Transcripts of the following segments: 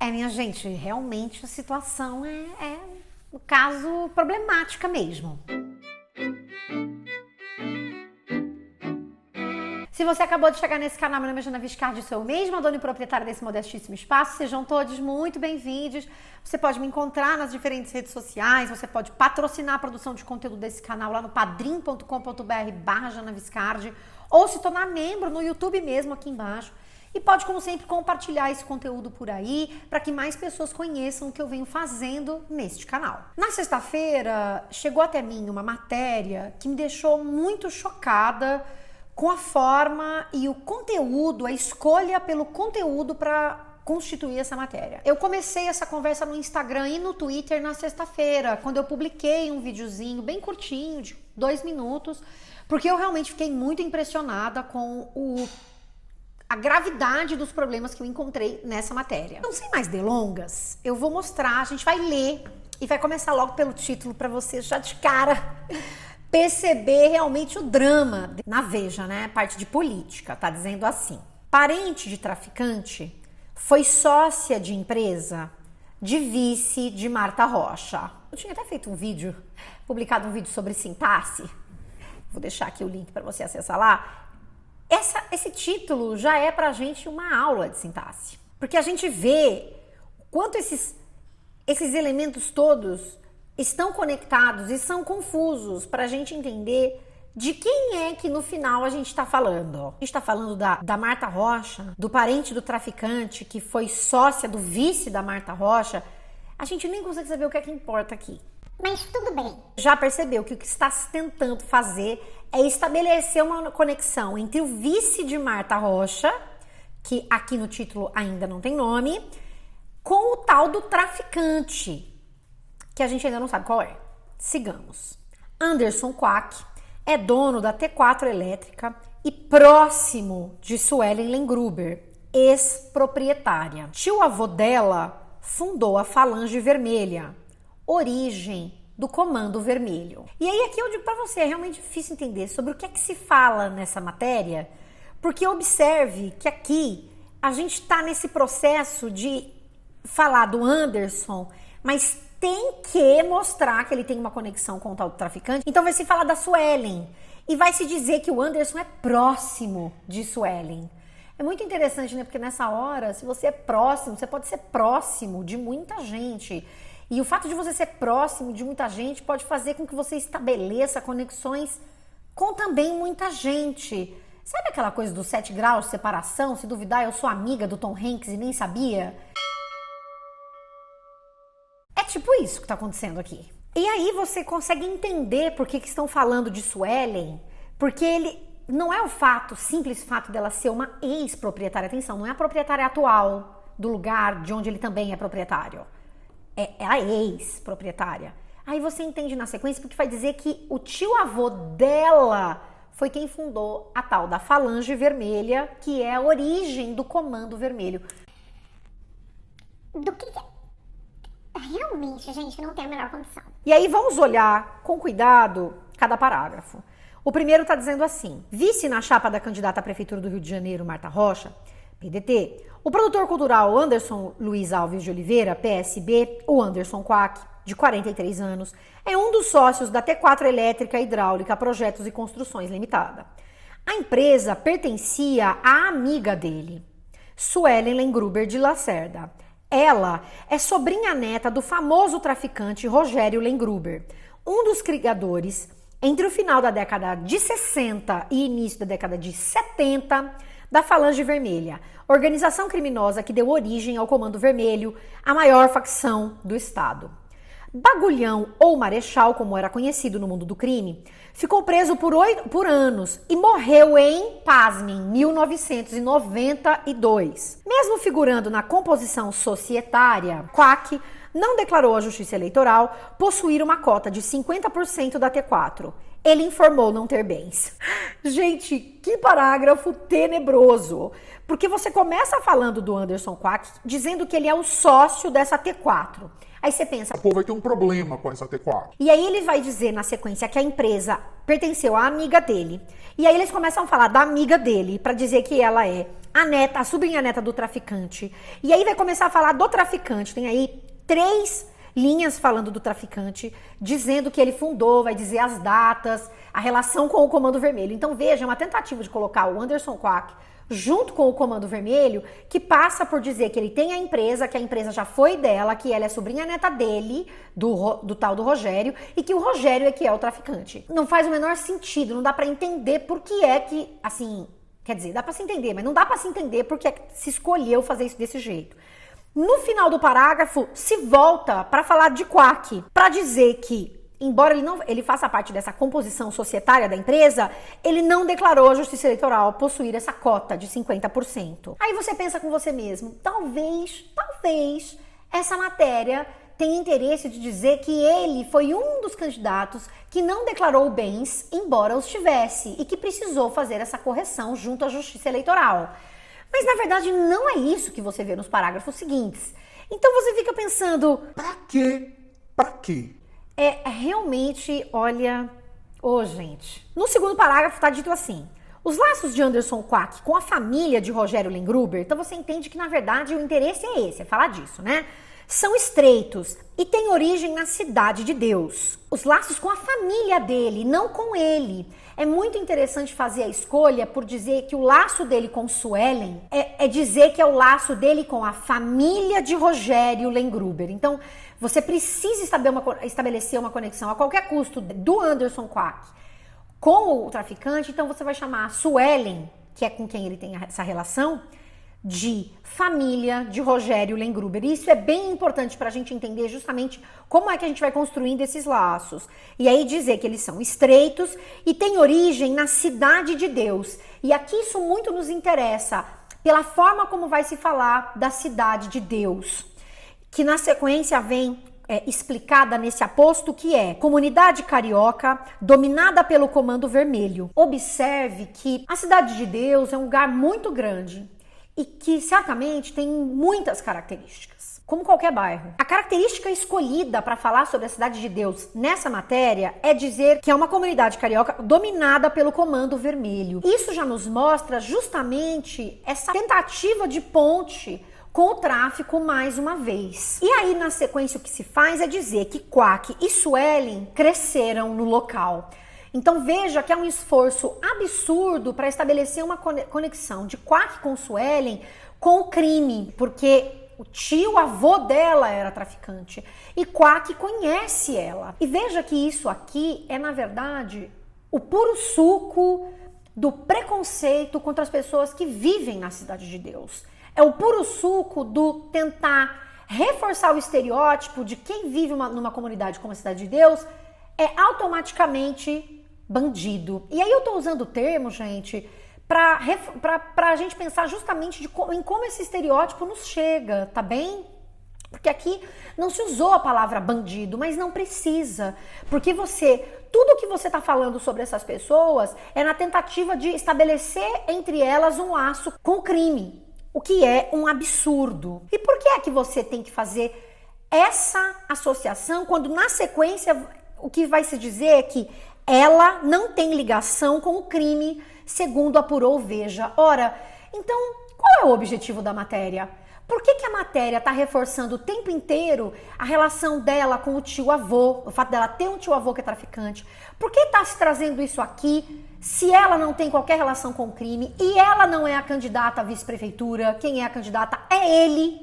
Minha gente, realmente a situação no caso, problemática mesmo. Se você acabou de chegar nesse canal, meu nome é Jana Viscardi, sou eu mesma, dona e proprietária desse modestíssimo espaço. Sejam todos muito bem-vindos. Você pode me encontrar nas diferentes redes sociais, você pode patrocinar a produção de conteúdo desse canal lá no padrim.com.br/Jana Viscardi ou se tornar membro no YouTube mesmo, aqui embaixo. E pode, como sempre, compartilhar esse conteúdo por aí para que mais pessoas conheçam o que eu venho fazendo neste canal. Na sexta-feira, chegou até mim uma matéria que me deixou muito chocada com a forma e o conteúdo, a escolha pelo conteúdo para constituir essa matéria. Eu comecei essa conversa no Instagram e no Twitter na sexta-feira, quando eu publiquei um videozinho bem curtinho, de 2 minutos, porque eu realmente fiquei muito impressionada com a gravidade dos problemas que eu encontrei nessa matéria. Não sem mais delongas, eu vou mostrar, a gente vai ler e vai começar logo pelo título para você já de cara perceber realmente o drama. Na Veja, né? Parte de política, tá dizendo assim: parente de traficante foi sócia de empresa de vice de Marta Rocha. Eu tinha até feito publicado um vídeo sobre sintaxe. Vou deixar aqui o link para você acessar lá. Esse título já é pra gente uma aula de sintaxe. Porque a gente vê o quanto esses elementos todos estão conectados e são confusos para a gente entender de quem é que no final a gente está falando. A gente está falando da Marta Rocha, do parente do traficante que foi sócia do vice da Marta Rocha. A gente nem consegue saber o que é que importa aqui. Mas tudo bem. Já percebeu que o que está se tentando fazer é estabelecer uma conexão entre o vice de Marta Rocha, que aqui no título ainda não tem nome, com o tal do traficante, que a gente ainda não sabe qual é. Sigamos. Anderson Quack é dono da T4 Elétrica e próximo de Suelen Lengruber, ex-proprietária. Tio-avô dela fundou a Falange Vermelha, origem do Comando Vermelho. E aí aqui eu digo pra você, é realmente difícil entender sobre o que é que se fala nessa matéria, porque observe que aqui a gente tá nesse processo de falar do Anderson, mas tem que mostrar que ele tem uma conexão com o tal do traficante. Então vai se falar da Suelen e vai se dizer que o Anderson é próximo de Suelen. É muito interessante, né? Porque nessa hora, se você é próximo, você pode ser próximo de muita gente. E o fato de você ser próximo de muita gente pode fazer com que você estabeleça conexões com também muita gente. Sabe aquela coisa dos 7 graus de separação? Se duvidar, eu sou amiga do Tom Hanks e nem sabia. É tipo isso que tá acontecendo aqui. E aí você consegue entender por que estão falando de Suelen, porque ele não é o simples fato dela ser uma ex-proprietária. Atenção, não é a proprietária atual do lugar de onde ele também é proprietário. É a ex-proprietária. Aí você entende na sequência porque vai dizer que o tio-avô dela foi quem fundou a tal da Falange Vermelha, que é a origem do Comando Vermelho. Do que... Realmente, gente, não tem a menor condição. E aí vamos olhar com cuidado cada parágrafo. O primeiro está dizendo assim: vice na chapa da candidata à Prefeitura do Rio de Janeiro, Marta Rocha, PDT, o produtor cultural Anderson Luiz Alves de Oliveira, PSB, o Anderson Quack, de 43 anos, é um dos sócios da T4 Elétrica Hidráulica Projetos e Construções Limitada. A empresa pertencia à amiga dele, Suelen Lengruber de Lacerda. Ela é sobrinha neta do famoso traficante Rogério Lengruber, um dos criadores, entre o final da década de 60 e início da década de 70, da Falange Vermelha, organização criminosa que deu origem ao Comando Vermelho, a maior facção do Estado. Bagulhão, ou Marechal, como era conhecido no mundo do crime, ficou preso por anos e morreu em, pasmem, 1992. Mesmo figurando na composição societária, Quack não declarou à Justiça Eleitoral possuir uma cota de 50% da T4. Ele informou não ter bens. Gente, que parágrafo tenebroso. Porque você começa falando do Anderson Quack dizendo que ele é o sócio dessa T4. Aí você pensa, Pô, vai ter um problema com essa T4. e aí ele vai dizer na sequência que a empresa pertenceu à amiga dele. E aí eles começam a falar da amiga dele pra dizer que ela é a neta, a sobrinha neta do traficante. E aí vai começar a falar do traficante. Tem aí 3 linhas falando do traficante, dizendo que ele fundou, vai dizer as datas, a relação com o Comando Vermelho. Então veja, é uma tentativa de colocar o Anderson Quack junto com o Comando Vermelho, que passa por dizer que ele tem a empresa, que a empresa já foi dela, que ela é sobrinha neta dele, do tal do Rogério, e que o Rogério é que é o traficante. Não faz o menor sentido, não dá pra entender por que é que, assim, quer dizer, dá pra se entender, mas não dá pra se entender porque é que se escolheu fazer isso desse jeito. No final do parágrafo, se volta para falar de Quack, para dizer que, embora ele faça parte dessa composição societária da empresa, ele não declarou à Justiça Eleitoral possuir essa cota de 50%. Aí você pensa com você mesmo, talvez essa matéria tenha interesse de dizer que ele foi um dos candidatos que não declarou bens, embora os tivesse, e que precisou fazer essa correção junto à Justiça Eleitoral. Mas na verdade não é isso que você vê nos parágrafos seguintes. Então você fica pensando, Pra quê? Pra quê? é realmente, olha, gente. No segundo parágrafo está dito assim: os laços de Anderson Quack com a família de Rogério Lengruber, então você entende que na verdade o interesse é esse, é falar disso, né? São estreitos e têm origem na Cidade de Deus. Os laços com a família dele, não com ele. É muito interessante fazer a escolha por dizer que o laço dele com Suelen é dizer que é o laço dele com a família de Rogério Lengruber. Então, você precisa estabelecer uma conexão a qualquer custo do Anderson Quack com o traficante. Então, você vai chamar a Suelen, que é com quem ele tem essa relação, de família de Rogério Lengruber. Isso é bem importante para a gente entender justamente como é que a gente vai construindo esses laços. E aí dizer que eles são estreitos e têm origem na Cidade de Deus. E aqui isso muito nos interessa pela forma como vai se falar da Cidade de Deus, que na sequência vem explicada nesse aposto, que é comunidade carioca dominada pelo Comando Vermelho. Observe que a Cidade de Deus é um lugar muito grande e que certamente tem muitas características, como qualquer bairro. A característica escolhida para falar sobre a Cidade de Deus nessa matéria é dizer que é uma comunidade carioca dominada pelo Comando Vermelho. Isso já nos mostra justamente essa tentativa de ponte com o tráfico mais uma vez. E aí, na sequência, o que se faz é dizer que Quack e Suelen cresceram no local. Então veja que é um esforço absurdo para estabelecer uma conexão de Quack com Suelen com o crime, porque o tio-avô dela era traficante e Quack conhece ela. E veja que isso aqui é, na verdade, o puro suco do preconceito contra as pessoas que vivem na Cidade de Deus. É o puro suco do tentar reforçar o estereótipo de quem vive numa comunidade como a Cidade de Deus é automaticamente bandido. E aí eu tô usando o termo, gente, pra a gente pensar justamente em como esse estereótipo nos chega, tá bem? Porque aqui não se usou a palavra bandido, mas não precisa. Porque tudo que você tá falando sobre essas pessoas é na tentativa de estabelecer entre elas um laço com o crime, o que é um absurdo. E por que é que você tem que fazer essa associação quando na sequência o que vai se dizer é que ela não tem ligação com o crime, segundo apurou o Veja. Ora, então, qual é o objetivo da matéria? Por que a matéria está reforçando o tempo inteiro a relação dela com o tio-avô, o fato dela ter um tio-avô que é traficante? Por que está se trazendo isso aqui se ela não tem qualquer relação com o crime e ela não é a candidata à vice-prefeitura? Quem é a candidata é ele,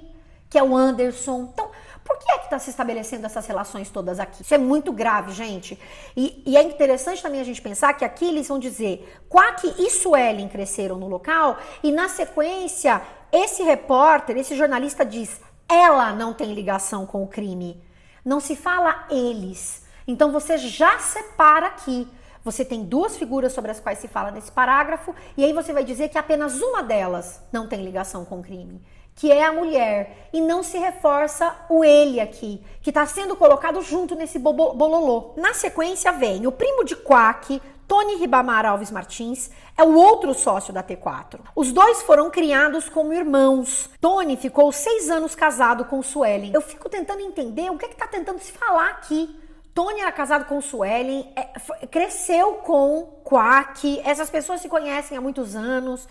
que é o Anderson. Então, por que é que está se estabelecendo essas relações todas aqui? Isso é muito grave, gente. E é interessante também a gente pensar que aqui eles vão dizer Quack e Suelen cresceram no local e na sequência esse repórter, esse jornalista diz ela não tem ligação com o crime. Não se fala eles. Então você já separa aqui. Você tem 2 figuras sobre as quais se fala nesse parágrafo e aí você vai dizer que apenas uma delas não tem ligação com o crime, que é a mulher, e não se reforça o ele aqui, que está sendo colocado junto nesse bololô. Na sequência vem o primo de Quack, Tony Ribamar Alves Martins é o outro sócio da T4. Os dois foram criados como irmãos. Tony ficou 6 anos casado com Suelen. Eu fico tentando entender o que está tentando se falar aqui. Tony era casado com Suelen, cresceu com Quack, essas pessoas se conhecem há muitos anos.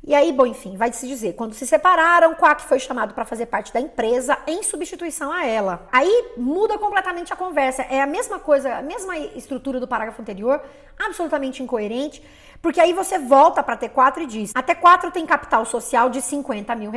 E aí, bom, enfim, vai se dizer, quando se separaram, Quack foi chamado para fazer parte da empresa em substituição a ela. Aí muda completamente a conversa, é a mesma coisa, a mesma estrutura do parágrafo anterior, absolutamente incoerente, porque aí você volta para a T4 e diz, a T4 tem capital social de R$50 mil,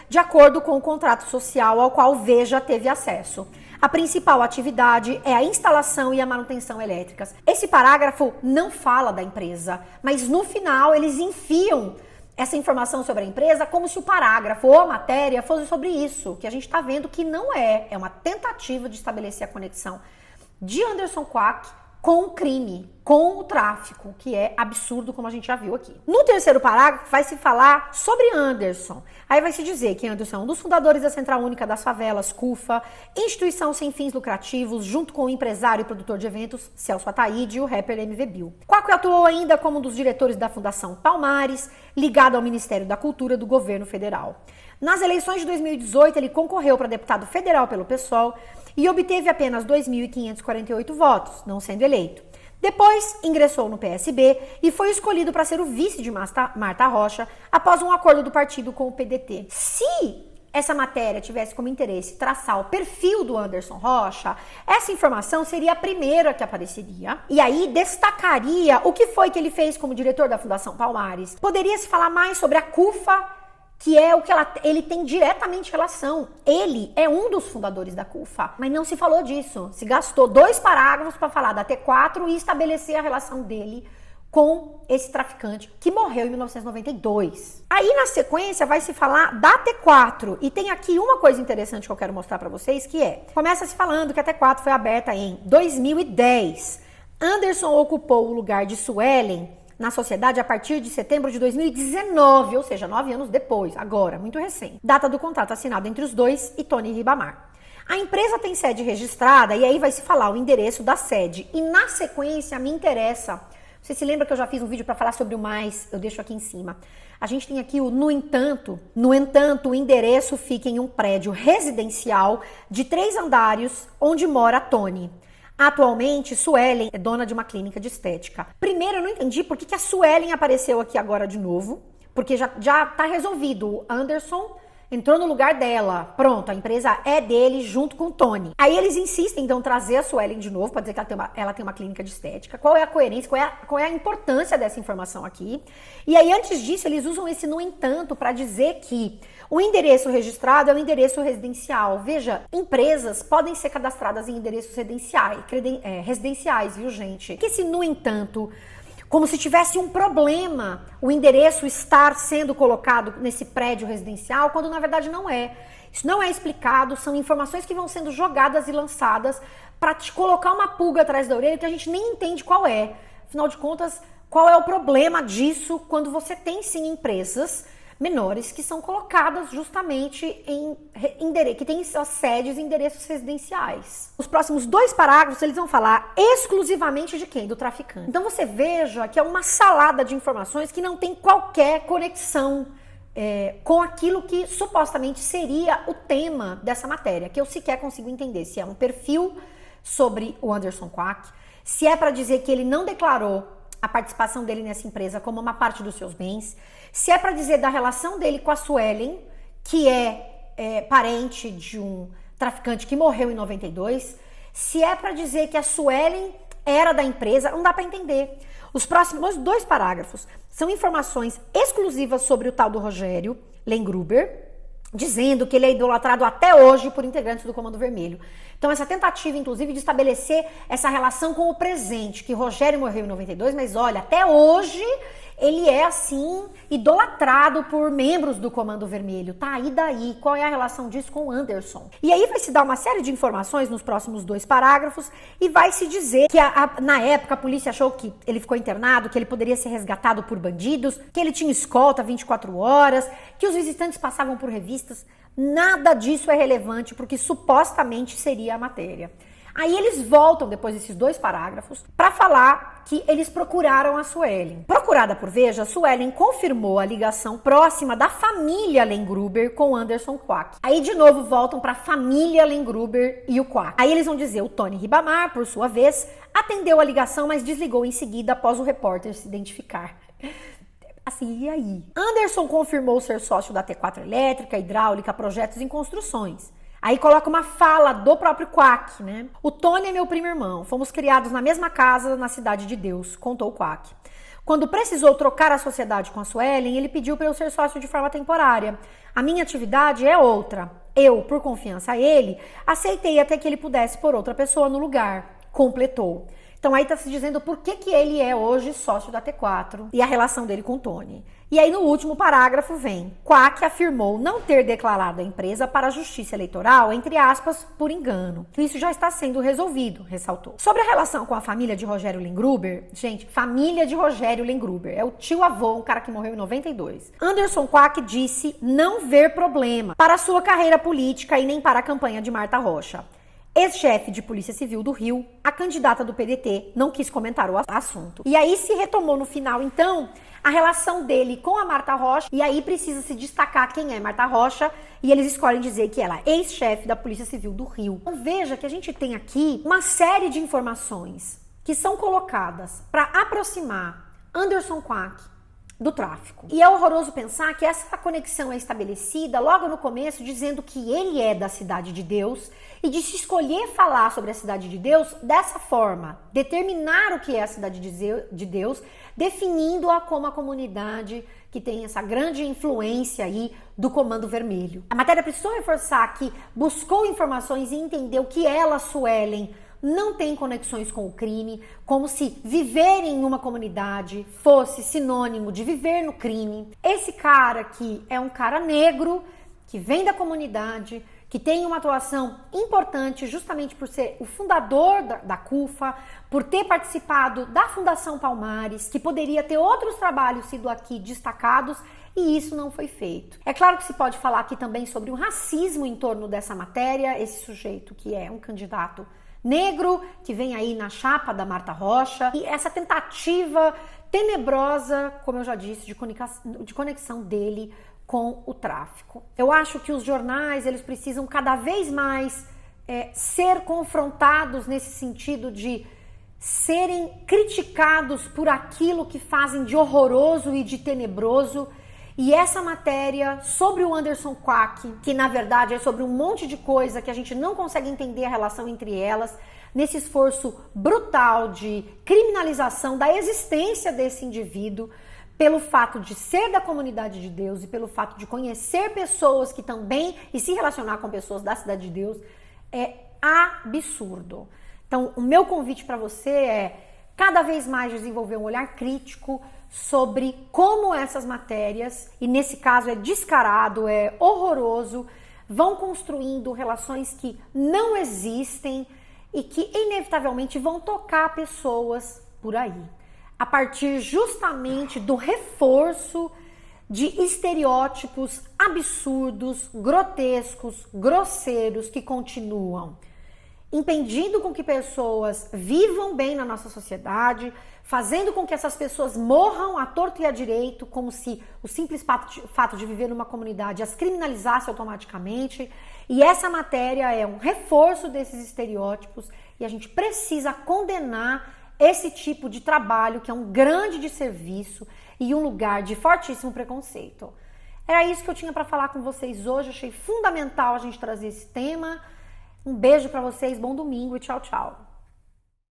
de acordo com o contrato social ao qual Veja teve acesso. A principal atividade é a instalação e a manutenção elétricas. Esse parágrafo não fala da empresa, mas no final eles enfiam essa informação sobre a empresa como se o parágrafo ou a matéria fosse sobre isso, que a gente está vendo que não é. É uma tentativa de estabelecer a conexão de Anderson Quack com o crime, com o tráfico, que é absurdo, como a gente já viu aqui. No terceiro parágrafo vai se falar sobre Anderson. Aí vai se dizer que Anderson é um dos fundadores da Central Única das Favelas, CUFA, instituição sem fins lucrativos, junto com o empresário e produtor de eventos Celso Ataíde e o rapper MV Bill. Quack atuou ainda como um dos diretores da Fundação Palmares, ligado ao Ministério da Cultura do governo federal. Nas eleições de 2018, ele concorreu para deputado federal pelo PSOL e obteve apenas 2.548 votos, não sendo eleito. Depois, ingressou no PSB e foi escolhido para ser o vice de Marta Rocha após um acordo do partido com o PDT. Se essa matéria tivesse como interesse traçar o perfil do Anderson Rocha, essa informação seria a primeira que apareceria e aí destacaria o que foi que ele fez como diretor da Fundação Palmares. Poderia se falar mais sobre a CUFA, que é o que ele tem diretamente relação. Ele é um dos fundadores da CUFA, mas não se falou disso. Se gastou 2 parágrafos para falar da T4 e estabelecer a relação dele com esse traficante que morreu em 1992. Aí na sequência vai se falar da T4 e tem aqui uma coisa interessante que eu quero mostrar para vocês, que é, começa se falando que a T4 foi aberta em 2010. Anderson ocupou o lugar de Suelen na sociedade a partir de setembro de 2019, ou seja, 9 anos depois, agora, muito recente. Data do contrato assinado entre os dois e Tony Ribamar. A empresa tem sede registrada e aí vai se falar o endereço da sede. E na sequência me interessa, você se lembra que eu já fiz um vídeo para falar sobre o mais, eu deixo aqui em cima. A gente tem aqui o no entanto, o endereço fica em um prédio residencial de 3 andares onde mora Tony. Atualmente, Suelen é dona de uma clínica de estética. Primeiro, eu não entendi por que a Suelen apareceu aqui agora de novo, porque já tá resolvido. O Anderson entrou no lugar dela. Pronto, a empresa é dele junto com o Tony. Aí eles insistem, então, trazer a Suelen de novo para dizer que ela tem uma clínica de estética. Qual é a coerência, qual é a importância dessa informação aqui? E aí, antes disso, eles usam esse no entanto para dizer que o endereço registrado é o endereço residencial. Veja, empresas podem ser cadastradas em endereços residenciais, viu, gente? Que se, no entanto, como se tivesse um problema o endereço estar sendo colocado nesse prédio residencial, quando na verdade não é. Isso não é explicado, são informações que vão sendo jogadas e lançadas para te colocar uma pulga atrás da orelha que a gente nem entende qual é. Afinal de contas, qual é o problema disso quando você tem sim empresas menores que são colocadas justamente que têm suas sedes em endereços residenciais. Os próximos 2 parágrafos eles vão falar exclusivamente de quem? Do traficante. Então você veja que é uma salada de informações que não tem qualquer conexão com aquilo que supostamente seria o tema dessa matéria, que eu sequer consigo entender se é um perfil sobre o Anderson Quack, se é para dizer que ele não declarou a participação dele nessa empresa como uma parte dos seus bens, se é para dizer da relação dele com a Suelen, que é parente de um traficante que morreu em 92, se é para dizer que a Suelen era da empresa, não dá para entender. Os próximos 2 parágrafos são informações exclusivas sobre o tal do Rogério Lengruber, dizendo que ele é idolatrado até hoje por integrantes do Comando Vermelho. Então essa tentativa, inclusive, de estabelecer essa relação com o presente, que Rogério morreu em 92, mas olha, até hoje ele é, assim, idolatrado por membros do Comando Vermelho. Tá, e daí? Qual é a relação disso com o Anderson? E aí vai se dar uma série de informações nos próximos 2 parágrafos e vai se dizer que na época a polícia achou que ele ficou internado, que ele poderia ser resgatado por bandidos, que ele tinha escolta 24 horas, que os visitantes passavam por revistas. Nada disso é relevante porque supostamente seria a matéria. Aí eles voltam, depois desses 2 parágrafos, para falar que eles procuraram a Suelen. Procurada por Veja, Suelen confirmou a ligação próxima da família Lengruber com Anderson Quack. Aí de novo voltam para a família Lengruber e o Quack. Aí eles vão dizer, o Tony Ribamar, por sua vez, atendeu a ligação, mas desligou em seguida após o repórter se identificar. Assim, e aí? Anderson confirmou ser sócio da T4 Elétrica, hidráulica, projetos em construções. Aí coloca uma fala do próprio Quack, né? O Tony é meu primo irmão. Fomos criados na mesma casa na Cidade de Deus, contou o Quack. Quando precisou trocar a sociedade com a Suelen, ele pediu para eu ser sócio de forma temporária. A minha atividade é outra. Eu, por confiança a ele, aceitei até que ele pudesse pôr outra pessoa no lugar. Completou. Então aí tá se dizendo por que ele é hoje sócio da T4 e a relação dele com o Tony. E aí no último parágrafo vem, Quack afirmou não ter declarado a empresa para a justiça eleitoral, entre aspas, por engano. Isso já está sendo resolvido, ressaltou. Sobre a relação com a família de Rogério Lengruber, gente, família de Rogério Lengruber, é o tio-avô, um cara que morreu em 92. Anderson Quack disse não ver problema para a sua carreira política e nem para a campanha de Marta Rocha. Ex-chefe de Polícia Civil do Rio, a candidata do PDT, não quis comentar o assunto. E aí se retomou no final, então, a relação dele com a Marta Rocha, e aí precisa se destacar quem é Marta Rocha, e eles escolhem dizer que ela é ex-chefe da Polícia Civil do Rio. Então veja que a gente tem aqui uma série de informações que são colocadas para aproximar Anderson Quack do tráfico. E é horroroso pensar que essa conexão é estabelecida logo no começo, dizendo que ele é da Cidade de Deus e de se escolher falar sobre a Cidade de Deus dessa forma, determinar o que é a Cidade de Deus, definindo-a como a comunidade que tem essa grande influência aí do Comando Vermelho. A matéria precisou reforçar que buscou informações e entendeu que ela, Suelen, não tem conexões com o crime, como se viver em uma comunidade fosse sinônimo de viver no crime. Esse cara aqui é um cara negro, que vem da comunidade, que tem uma atuação importante justamente por ser o fundador da CUFA, por ter participado da Fundação Palmares, que poderia ter outros trabalhos sido aqui destacados, e isso não foi feito. É claro que se pode falar aqui também sobre o racismo em torno dessa matéria, esse sujeito que é um candidato negro, que vem aí na chapa da Marta Rocha, e essa tentativa tenebrosa, como eu já disse, de conexão dele com o tráfico. Eu acho que os jornais, eles precisam cada vez mais ser confrontados nesse sentido de serem criticados por aquilo que fazem de horroroso e de tenebroso. E essa matéria sobre o Anderson Quack, que na verdade é sobre um monte de coisa que a gente não consegue entender a relação entre elas, nesse esforço brutal de criminalização da existência desse indivíduo, pelo fato de ser da comunidade de Deus e pelo fato de conhecer pessoas que também e se relacionar com pessoas da Cidade de Deus, é absurdo. Então, o meu convite para você é cada vez mais desenvolver um olhar crítico sobre como essas matérias, e nesse caso é descarado, é horroroso, vão construindo relações que não existem e que inevitavelmente vão tocar pessoas por aí, a partir justamente do reforço de estereótipos absurdos, grotescos, grosseiros que continuam impedindo com que pessoas vivam bem na nossa sociedade, fazendo com que essas pessoas morram à torto e à direito, como se o simples fato de viver numa comunidade as criminalizasse automaticamente. E essa matéria é um reforço desses estereótipos e a gente precisa condenar esse tipo de trabalho, que é um grande desserviço e um lugar de fortíssimo preconceito. Era isso que eu tinha para falar com vocês hoje. Achei fundamental a gente trazer esse tema. Um beijo para vocês, bom domingo e tchau, tchau.